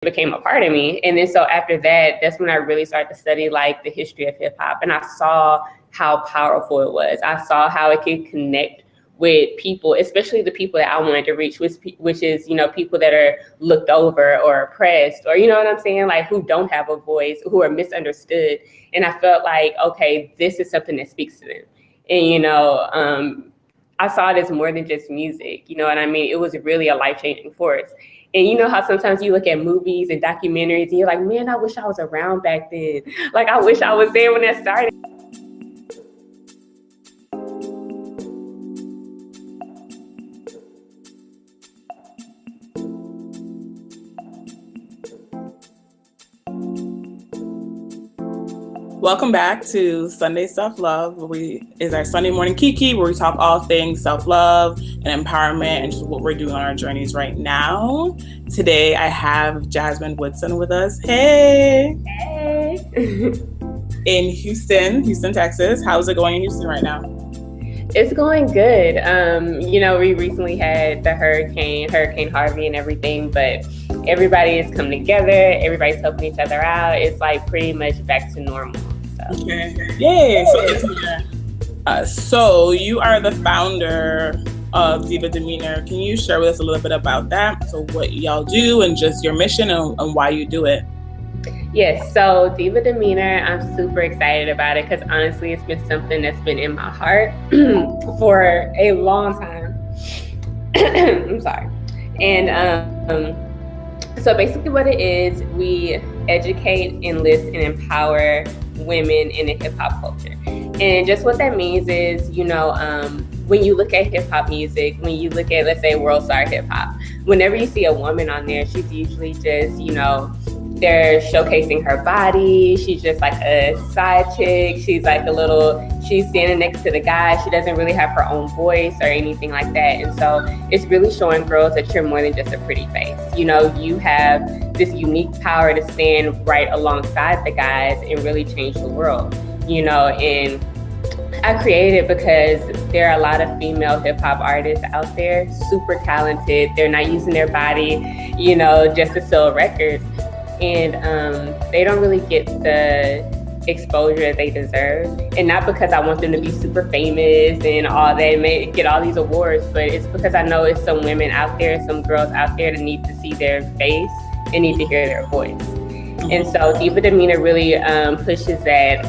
became a part of me. And then so after that, that's when I really started to study like the history of hip hop. And I saw how powerful it was. I saw how it could connect with people, especially the people that I wanted to reach, which is, people that are looked over or oppressed, or, you know what I'm saying? Like, who don't have a voice, who are misunderstood. And I felt like, okay, this is something that speaks to them. And, I saw it as more than just music, you know what I mean? It was really a life-changing force. And you know how sometimes you look at movies and documentaries and you're like, man, I wish I was around back then. Like, I wish I was there when that started. Welcome back to Sunday Self-Love, is our Sunday morning Kiki, where we talk all things self-love and empowerment and just what we're doing on our journeys right now. Today, I have Jasmine Woodson with us. Hey! Hey! In Houston, Texas. How's it going in Houston right now? It's going good. We recently had the Hurricane Harvey and everything, but everybody is coming together. Everybody's helping each other out. It's like pretty much back to normal. So. Okay. Yay! So you are the founder of Diva Demeanor. Can you share with us a little bit about that? So what y'all do and just your mission and why you do it? Yes, so Diva Demeanor, I'm super excited about it because honestly, it's been something that's been in my heart for a long time. I'm sorry. And so basically what it is, we educate, enlist, and empower women in the hip hop culture. And just what that means is, when you look at hip hop music, when you look at, let's say, World Star Hip Hop, whenever you see a woman on there, she's usually just, they're showcasing her body. She's just like a side chick. She's standing next to the guy. She doesn't really have her own voice or anything like that. And so it's really showing girls that you're more than just a pretty face. You have this unique power to stand right alongside the guys and really change the world, and I created it because there are a lot of female hip hop artists out there, super talented. They're not using their body, just to sell records. And they don't really get the exposure they deserve. And not because I want them to be super famous and all that, get all these awards, but it's because I know it's some women out there, some girls out there that need to see their face and need to hear their voice. And so Diva Demeanor really pushes that.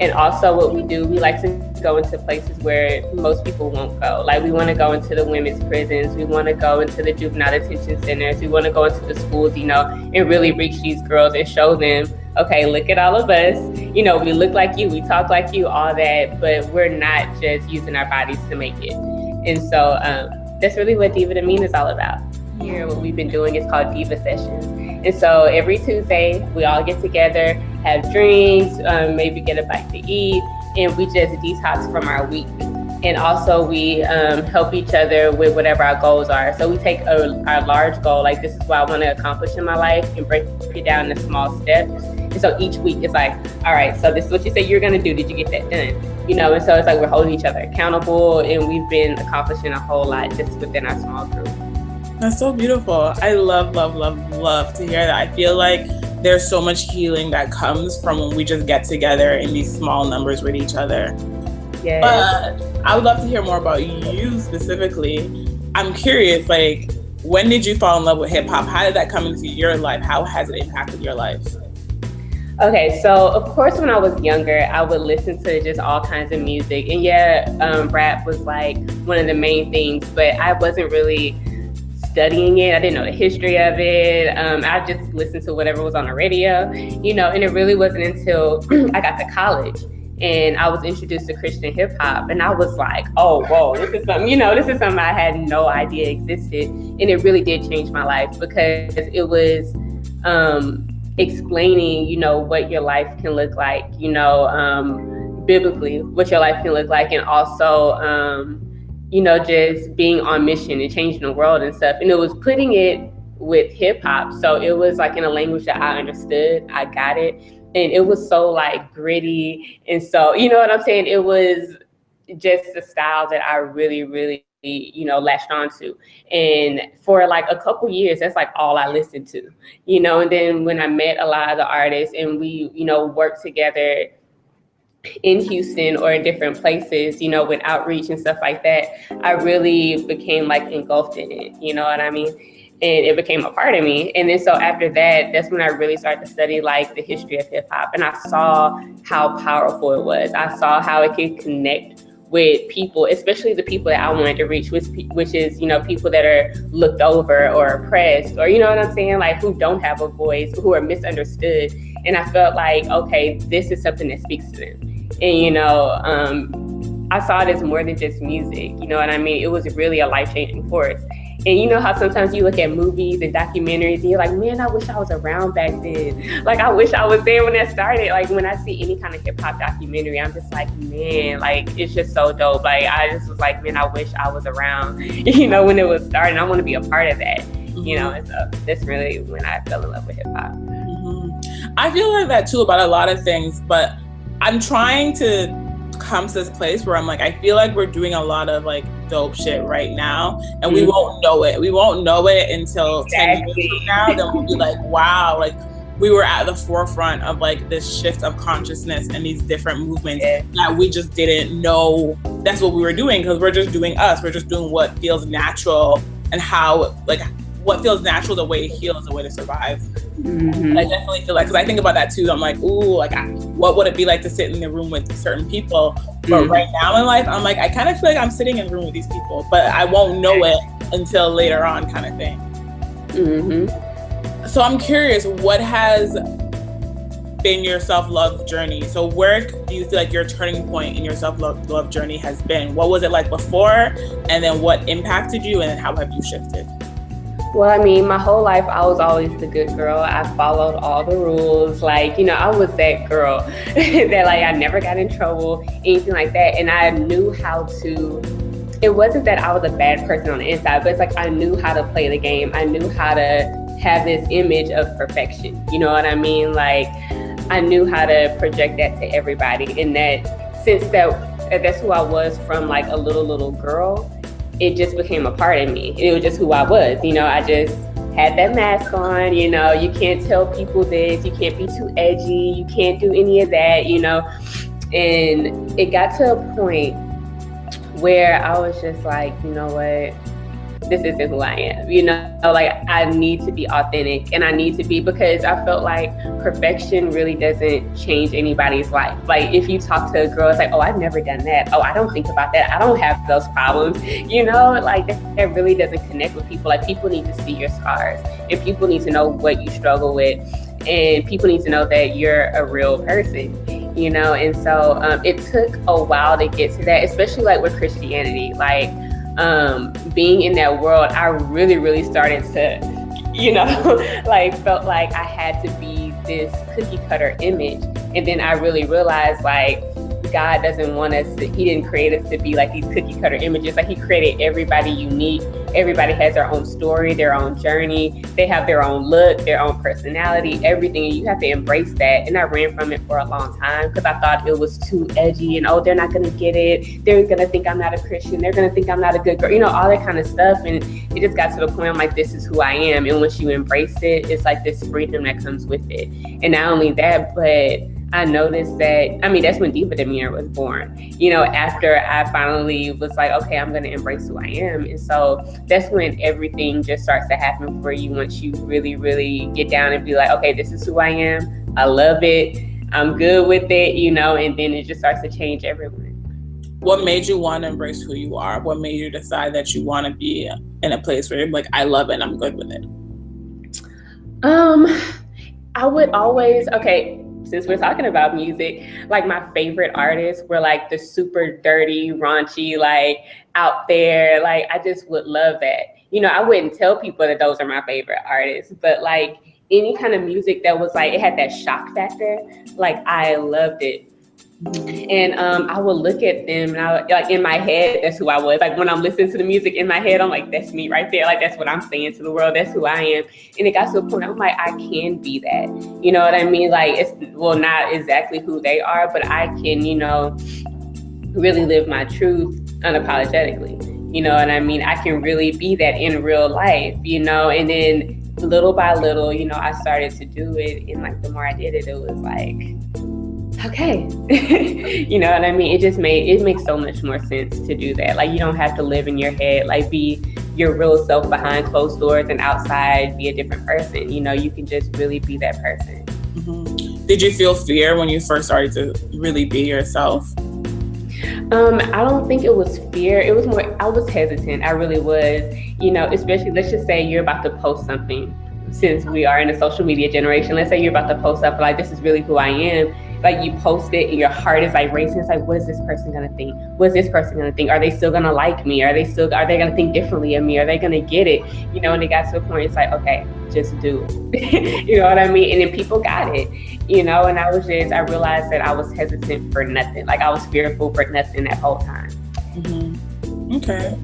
And also what we do, we like to go into places where most people won't go. Like, we want to go into the women's prisons. We want to go into the juvenile detention centers. We want to go into the schools, and really reach these girls and show them, okay, look at all of us. We look like you, we talk like you, all that, but we're not just using our bodies to make it. And so that's really what Diva Demeanor is all about. Here, what we've been doing is called Diva Sessions. And so every Tuesday, we all get together, have drinks, maybe get a bite to eat, and we just detox from our week. And also we help each other with whatever our goals are. So we take our large goal, like this is what I want to accomplish in my life, and break it down into small steps. And so each week it's like, all right, so this is what you said you're going to do. Did you get that done? And so it's like we're holding each other accountable, and we've been accomplishing a whole lot just within our small group. That's so beautiful. I love to hear that. I feel like there's so much healing that comes from when we just get together in these small numbers with each other. Yeah. But I would love to hear more about you specifically. I'm curious, like, when did you fall in love with hip hop? How did that come into your life? How has it impacted your life? Okay, so of course when I was younger, I would listen to just all kinds of music. And rap was like one of the main things, but I wasn't really studying it. I didn't know the history of it. I just listened to whatever was on the radio, and it really wasn't until I got to college and I was introduced to Christian hip hop, and I was like, oh, whoa, this is something I had no idea existed. And it really did change my life because it was explaining, what your life can look like, biblically, what your life can look like, and also, just being on mission and changing the world and stuff. And it was putting it with hip hop. So it was like in a language that I understood. I got it. And it was so like gritty. And so, you know what I'm saying? It was just the style that I really, really latched onto. And for like a couple years, that's like all I listened to, and then when I met a lot of the artists and we, worked together in Houston or in different places, with outreach and stuff like that, I really became like engulfed in it, you know what I mean? And it became a part of me. And then so after that, that's when I really started to study like the history of hip hop. And I saw how powerful it was. I saw how it could connect with people, especially the people that I wanted to reach, which is, people that are looked over or oppressed, or, you know what I'm saying? Like who don't have a voice, who are misunderstood. And I felt like, okay, this is something that speaks to them. And, I saw it as more than just music, you know what I mean? It was really a life-changing force. And you know how sometimes you look at movies and documentaries and you're like, man, I wish I was around back then. Like, I wish I was there when that started. Like, when I see any kind of hip hop documentary, I'm just like, man, like, it's just so dope. Like, I just was like, man, I wish I was around, when it was starting. I want to be a part of that, and so that's really when I fell in love with hip hop. Mm-hmm. I feel like that too about a lot of things, but I'm trying to come to this place where I'm like, I feel like we're doing a lot of like dope shit right now, and we won't know it. We won't know it until 10 years from now. Then we'll be like, wow, like we were at the forefront of like this shift of consciousness and these different movements that we just didn't know that's what we were doing, because we're just doing us. We're just doing what feels natural, and how like what feels natural, the way to heal is the way to survive. Mm-hmm. I definitely feel like, because I think about that too. I'm like, ooh, like what would it be like to sit in the room with certain people? But right now in life, I'm like, I kind of feel like I'm sitting in the room with these people, but I won't know it until later on, kind of thing. Mm-hmm. So I'm curious, what has been your self-love journey? So where do you feel like your turning point in your self-love journey has been? What was it like before, and then what impacted you, and then how have you shifted? Well, I mean, my whole life, I was always the good girl. I followed all the rules. Like, I was that girl that like, I never got in trouble, anything like that. And I knew how to, it wasn't that I was a bad person on the inside, but it's like, I knew how to play the game. I knew how to have this image of perfection. You know what I mean? Like, I knew how to project that to everybody. And that since that's who I was from like a little girl, it just became a part of me. It was just who I was. I just had that mask on, you can't tell people this, you can't be too edgy, you can't do any of that, And it got to a point where I was just like, you know what? This isn't who I am, like I need to be authentic, and I need to be, because I felt like perfection really doesn't change anybody's life. Like if you talk to a girl, it's like, oh, I've never done that. Oh, I don't think about that. I don't have those problems, like that really doesn't connect with people. Like people need to see your scars, and people need to know what you struggle with, and people need to know that you're a real person, and so it took a while to get to that, especially like with Christianity, like being in that world, I really, really started to, like felt like I had to be this cookie cutter image. And then I really realized like God doesn't want us to, he didn't create us to be like these cookie cutter images. Like he created everybody unique. Everybody has their own story, their own journey. They have their own look, their own personality, everything. And you have to embrace that. And I ran from it for a long time because I thought it was too edgy and, oh, they're not going to get it. They're going to think I'm not a Christian. They're going to think I'm not a good girl, all that kind of stuff. And it just got to the point I'm like, this is who I am. And once you embrace it, it's like this freedom that comes with it. And not only that, but I noticed that, that's when NiaZamar was born, after I finally was like, okay, I'm going to embrace who I am. And so that's when everything just starts to happen for you once you really, really get down and be like, okay, this is who I am. I love it. I'm good with it, and then it just starts to change everyone. What made you want to embrace who you are? What made you decide that you want to be in a place where you're like, I love it, I'm good with it? I would always, since we're talking about music, like my favorite artists were like the super dirty, raunchy, like out there. Like I just would love that. I wouldn't tell people that those are my favorite artists, but like any kind of music that was like, it had that shock factor, like I loved it. And I would look at them and I like in my head, that's who I was. Like when I'm listening to the music in my head, I'm like, that's me right there. Like that's what I'm saying to the world. That's who I am. And it got to a point I'm like, I can be that. You know what I mean? Like it's not exactly who they are, but I can, really live my truth unapologetically. You know what I mean? I can really be that in real life, you know? And then little by little, you know, I started to do it. And like, the more I did it, it was like, okay. You know what I mean? It makes so much more sense to do that. Like, you don't have to live in your head, like be your real self behind closed doors, and outside be a different person. You know, you can just really be that person. Mm-hmm. Did you feel fear when you first started to really be yourself? I don't think it was fear. It was more, I was hesitant. I really was, you know, especially, let's just say you're about to post something, since we are in a social media generation. Let's say you're about to post up, like, this is really who I am. Like, you post it and your heart is like racing. It's like, what is this person gonna think? What's this person gonna think? Are they still gonna like me? Are they gonna think differently of me? Are they gonna get it? You know, and it got to a point, it's like, okay, just do it. You know what I mean? And then people got it, you know, and I realized that I was hesitant for nothing. Like, I was fearful for nothing that whole time. Mm-hmm. Okay.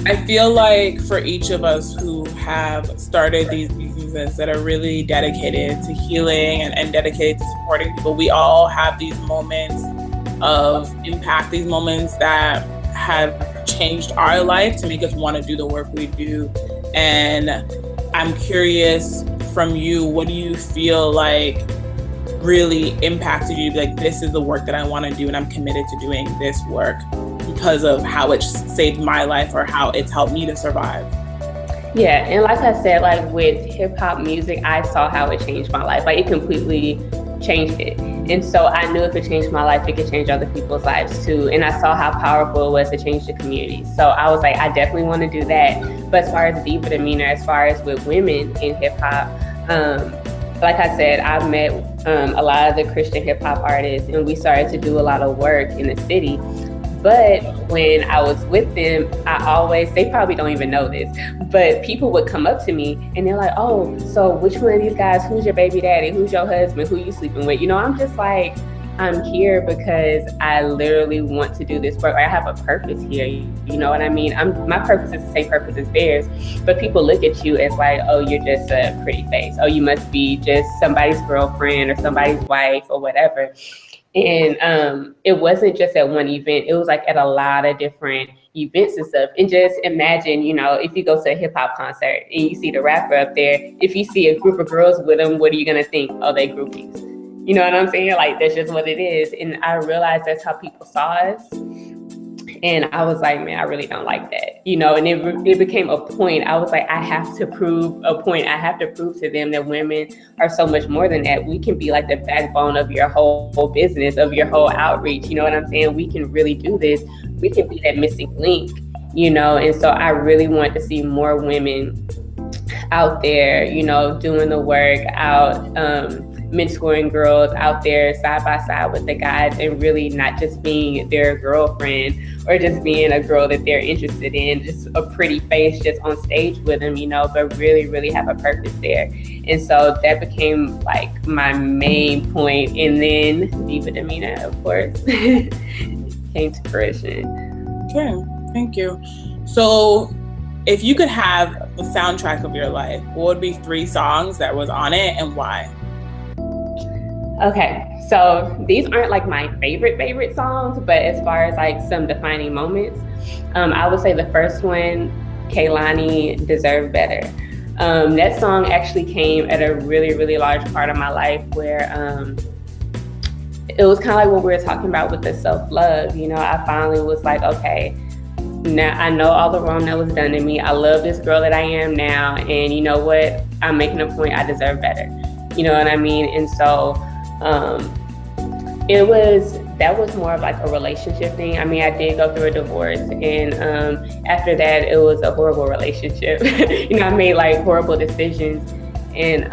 I feel like for each of us who have started these businesses that are really dedicated to healing and dedicated to supporting people, we all have these moments of impact, these moments that have changed our life to make us want to do the work we do. And I'm curious from you, what do you feel like really impacted you? Like, this is the work that I want to do, and I'm committed to doing this work because of how it saved my life or how it's helped me to survive. Yeah, and like I said, like with hip hop music, I saw how it changed my life. Like, it completely changed it. And so I knew if it changed my life, it could change other people's lives too. And I saw how powerful it was to change the community. So I was like, I definitely want to do that. But as far as Diva Demeanor, as far as with women in hip hop, like I said, I met a lot of the Christian hip hop artists, and we started to do a lot of work in the city. But when I was with them, they probably don't even know this, but people would come up to me and they're like, oh, so which one of these guys, who's your baby daddy? Who's your husband? Who you sleeping with? You know, I'm just like, I'm here because I literally want to do this work. I have a purpose here. You know what I mean? My purpose is the same purpose as theirs, but people look at you as like, oh, you're just a pretty face. Oh, you must be just somebody's girlfriend or somebody's wife or whatever. And it wasn't just at one event. It was like at a lot of different events and stuff. And just imagine, you know, if you go to a hip hop concert and you see the rapper up there, if you see a group of girls with them, what are you going to think? Oh, they groupies. You know what I'm saying? Like, that's just what it is. And I realized that's how people saw us. And I was like, man, I really don't like that, you know, and it became a point. I was like, I have to prove a point. I have to prove to them that women are so much more than that. We can be like the backbone of your whole business, of your whole outreach. You know what I'm saying? We can really do this. We can be that missing link, you know? And so I really want to see more women out there, you know, doing the work, out, mentoring girls out there side by side with the guys, and really not just being their girlfriend or just being a girl that they're interested in, just a pretty face just on stage with them, you know, but really, really have a purpose there. And so that became like my main point. And then Diva Demeanor, of course, came to fruition. Okay, thank you. So if you could have the soundtrack of your life, what would be 3 songs that was on it and why? Okay, so these aren't like my favorite songs, but as far as like some defining moments, I would say the first one, Kehlani, Deserve Better. That song actually came at a really, really large part of my life where it was kind of like what we were talking about with the self-love. You know, I finally was like, okay, now I know all the wrong that was done to me. I love this girl that I am now. And you know what? I'm making a point. I deserve better. You know what I mean? And so that was more of like a relationship thing. I mean, I did go through a divorce, and after that, it was a horrible relationship. You know, I made like horrible decisions, and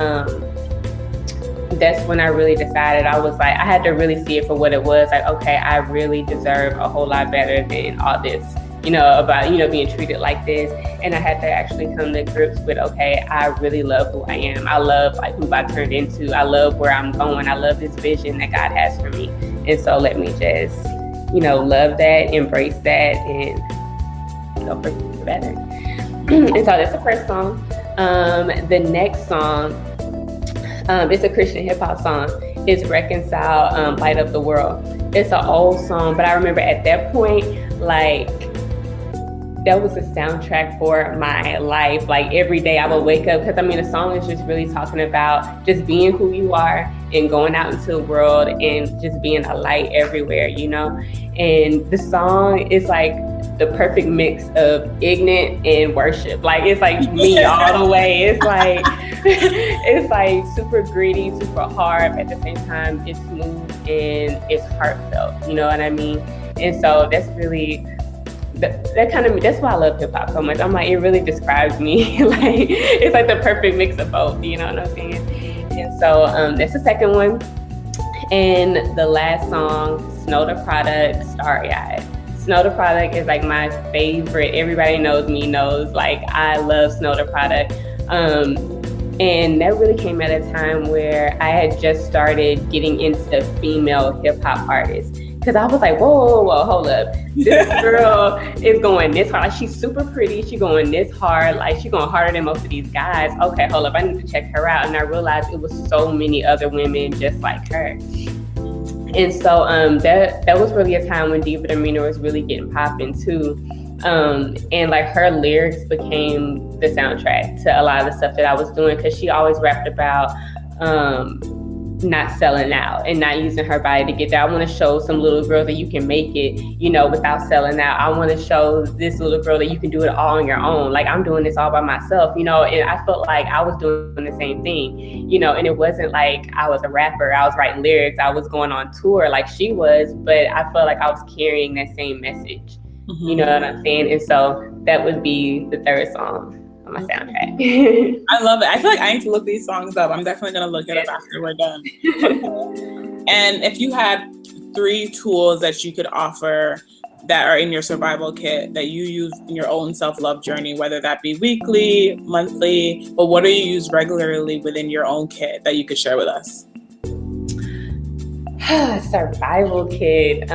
that's when I really decided. I was like, I had to really see it for what it was. Like, okay, I really deserve a whole lot better than all this, you know, about, you know, being treated like this. And I had to actually come to grips with, okay, I really love who I am. I love like who I turned into. I love where I'm going. I love this vision that God has for me. And so let me just, you know, love that, embrace that, and go for better. And so that's the first song. The next song, it's a Christian hip hop song. It's Reconcile, Light Up the World. It's an old song, but I remember at that point, like, that was a soundtrack for my life. Like every day I would wake up, because I mean, the song is just really talking about just being who you are and going out into the world and just being a light everywhere, you know? And the song is like the perfect mix of ignorant and worship. Like it's like me all the way. It's like, it's like super gritty, super hard, but at the same time, it's smooth and it's heartfelt, you know what I mean? And so that's really, that kind of, that's why I love hip hop so much. I'm like, it really describes me. Like it's like the perfect mix of both, you know what I'm saying? And so that's the second one. And the last song, Snow the Product, Starry Eyed. Snow the Product is like my favorite. Everybody knows me, knows like I love Snow the Product. And that really came at a time where I had just started getting into female hip hop artists. Because I was like, whoa, hold up. This girl is going this hard. Like, she's super pretty. She's going this hard. Like, she's going harder than most of these guys. Okay, hold up. I need to check her out. And I realized it was so many other women just like her. And so that was really a time when Diva Demeanor was really getting popping too. And like her lyrics became the soundtrack to a lot of the stuff that I was doing, because she always rapped about not selling out and not using her body to get there. I want to show some little girls that you can make it, you know, without selling out. I want to show this little girl that you can do it all on your own. Like I'm doing this all by myself, you know, and I felt like I was doing the same thing, you know, and it wasn't like I was a rapper, I was writing lyrics, I was going on tour like she was, but I felt like I was carrying that same message, you know what I'm saying? And so that would be the third song on my soundtrack. I love it. I feel like I need to look these songs up. I'm definitely going to look it up after we're done. And if you had 3 tools that you could offer that are in your survival kit that you use in your own self-love journey, whether that be weekly, monthly, but what do you use regularly within your own kit that you could share with us? Survival kit.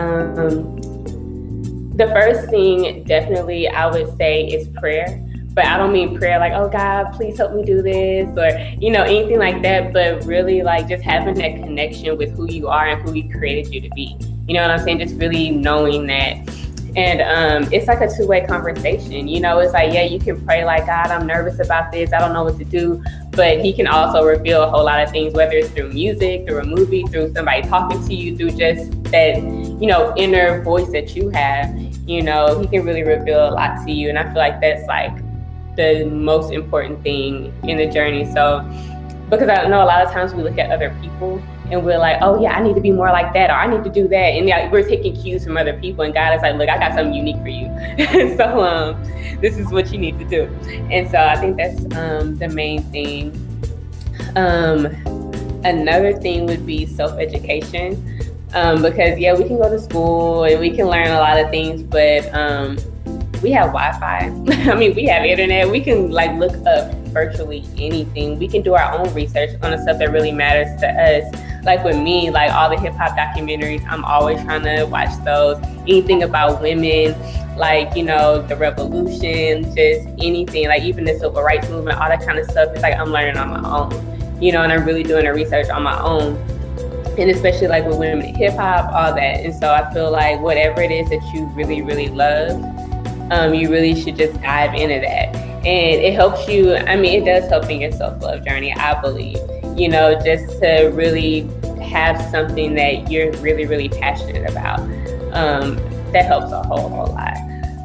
The first thing definitely I would say is prayer. But I don't mean prayer like, oh God, please help me do this, or, you know, anything like that. But really like just having that connection with who you are and who He created you to be. You know what I'm saying? Just really knowing that. And it's like a two-way conversation. You know, it's like, yeah, you can pray like, God, I'm nervous about this. I don't know what to do. But He can also reveal a whole lot of things, whether it's through music, through a movie, through somebody talking to you, through just that, you know, inner voice that you have. You know, He can really reveal a lot to you. And I feel like that's like the most important thing in the journey. So, because I know a lot of times we look at other people and we're like, oh yeah, I need to be more like that, or I need to do that. And yeah, we're taking cues from other people, and God is like, look, I got something unique for you. So this is what you need to do. And so I think that's the main thing. Another thing would be self-education. Because yeah, we can go to school and we can learn a lot of things, but we have Wi-Fi. I mean, we have internet. We can like look up virtually anything. We can do our own research on the stuff that really matters to us. Like with me, like all the hip hop documentaries, I'm always trying to watch those. Anything about women, like, you know, the revolution, just anything, like even the civil rights movement, all that kind of stuff. It's like I'm learning on my own, you know, and I'm really doing the research on my own. And especially like with women in hip hop, all that. And so I feel like whatever it is that you really, really love, you really should just dive into that. And it helps you, I mean, it does help in your self-love journey, I believe, you know, just to really have something that you're really, really passionate about. That helps a whole lot.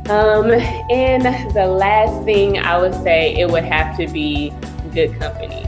And the last thing I would say, it would have to be good company.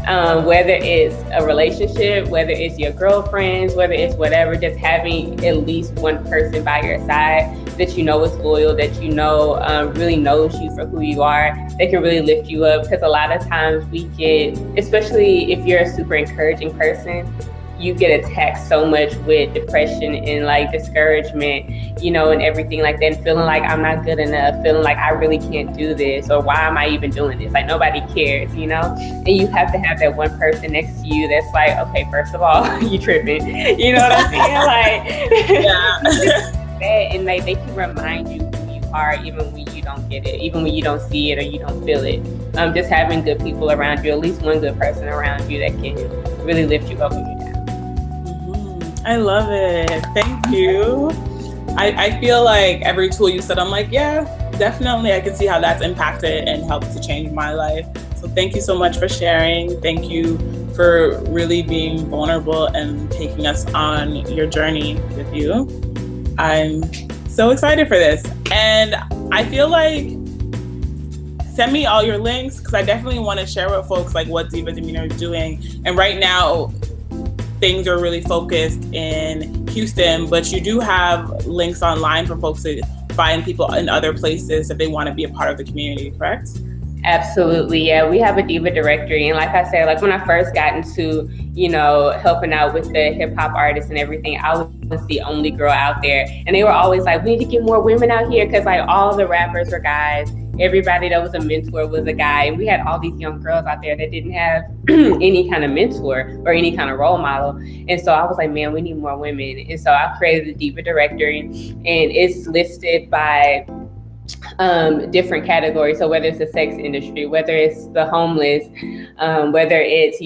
Whether it's a relationship, whether it's your girlfriends, whether it's whatever, just having at least one person by your side that you know is loyal, that you know really knows you for who you are, that can really lift you up. Because a lot of times we get, especially if you're a super encouraging person, you get attacked so much with depression and like discouragement, you know, and everything like that, and feeling like I'm not good enough, feeling like I really can't do this, or why am I even doing this? Like nobody cares, you know? And you have to have that one person next to you that's like, okay, first of all, you tripping, you know what I'm saying? Like, yeah. And like they can remind you who you are, even when you don't get it, even when you don't see it or you don't feel it. Just having good people around you, at least one good person around you that can really lift you up when you're down. I love it. Thank you. I feel like every tool you said, I'm like, yeah, definitely. I can see how that's impacted and helped to change my life. So thank you so much for sharing. Thank you for really being vulnerable and taking us on your journey with you. I'm so excited for this. And I feel like send me all your links because I definitely want to share with folks like what Diva Demeanor is doing. And right now, things are really focused in Houston, but you do have links online for folks to find people in other places if they want to be a part of the community, correct? Absolutely, yeah. We have a diva directory, and like I said, like when I first got into, helping out with the hip hop artists and everything, I was the only girl out there, and they were always like, "We need to get more women out here," because like all the rappers were guys. Everybody that was a mentor was a guy, and we had all these young girls out there that didn't have any kind of mentor or any kind of role model. And so I was like, man, we need more women. And so I created the diva directory, and it's listed by different categories. So whether it's the sex industry, whether it's the homeless, whether it's,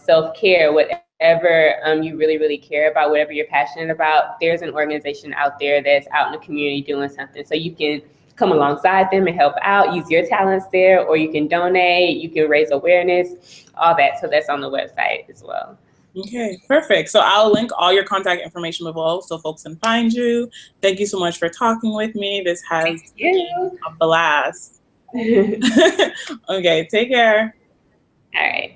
self-care, whatever you really, really care about, whatever you're passionate about, there's an organization out there that's out in the community doing something. So you can come alongside them and help out, use your talents there, or you can donate, you can raise awareness, all that. So that's on the website as well. Okay, perfect. So I'll link all your contact information below so folks can find you. Thank you so much for talking with me. This has been a blast. Okay, take care. All right.